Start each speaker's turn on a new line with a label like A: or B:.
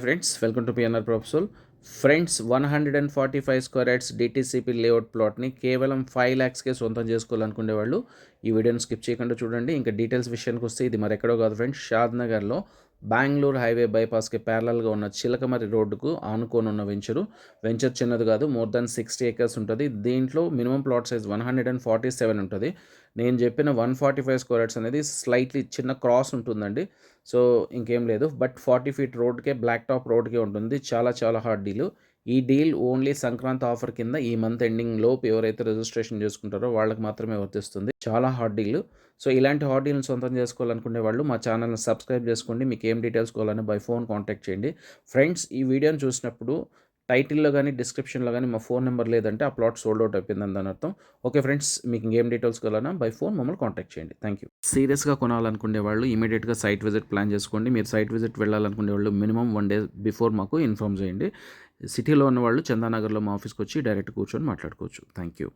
A: Friends welcome to PNR professor friends 145 square yards DTCP layout ప్లాట్ని కేవలం 5 lakhsకే సొంతం చేసుకోవాలనుకునే వాళ్ళు ఈ వీడియోని స్కిప్ చేయకుండా చూడండి. ఇంకా డీటెయిల్స్ విషయానికి వస్తే ఇది మరెక్కడో కాదు ఫ్రెండ్స్, షాద్నగర్లో బెంగళూరు హైవే బైపాస్కి ప్యారలల్గా ఉన్న చిలకమర్రి రోడ్డుకు ఆనుకొని ఉన్న వెంచర్ చిన్నది కాదు, మోర్ దాన్ 60 acres ఉంటుంది. దీంట్లో మినిమం ప్లాట్ సైజ్ 147 ఉంటుంది. నేను చెప్పిన 145 స్క్వేర్ యార్డ్స్ అనేది స్లైట్లీ చిన్న క్రాస్ ఉంటుందండి. సో ఇంకేం లేదు, బట్ 40 feet రోడ్కే, బ్లాక్ టాప్ రోడ్కే ఉంటుంది. చాలా హార్డ్ డీలు. ఈ డీల్ ఓన్లీ సంక్రాంతి ఆఫర్ కింద ఈ మంత్ ఎండింగ్ లోపు ఎవరైతే రిజిస్ట్రేషన్ చేసుకుంటారో వాళ్ళకి మాత్రమే వర్తిస్తుంది. చాలా హార్డ్ డీల్. సో ఇలాంటి హార్డ్ డీల్ని సొంతం చేసుకోవాలనుకునే వాళ్ళు మా ఛానల్ని సబ్స్క్రైబ్ చేసుకోండి. మీకు ఏం డీటెయిల్స్ కావాలని బై ఫోన్ కాంటాక్ట్ చేయండి. ఫ్రెండ్స్, ఈ వీడియోని చూసినప్పుడు టైటిల్లో కానీ డిస్క్రిప్షన్లో కానీ మా ఫోన్ నెంబర్ లేదంటే ఆ ప్లాట్ సోల్డ్ అవుట్ అయిపోయిందని దాని అర్థం. ఓకే ఫ్రెండ్స్, మీకు ఇంకేం డీటెయిల్స్ కావాలన్నా బై ఫోన్ మమ్మల్ని కాంటాక్ట్ చేయండి. Thank you. సీరియస్గా కొనాలనుకునే వాళ్ళు ఇమీడియట్గా సైట్ విజిట్ ప్లాన్ చేసుకోండి. మీరు సైట్ విజిట్ వెళ్ళాలనుకునే వాళ్ళు మినిమం 1 day బిఫోర్ మాకు ఇన్ఫార్మ్ చేయండి. సిటీలో ఉన్న వాళ్ళు చందానగర్లో మా ఆఫీస్కి వచ్చి డైరెక్ట్ కూర్చొని మాట్లాడుకోవచ్చు. Thank you.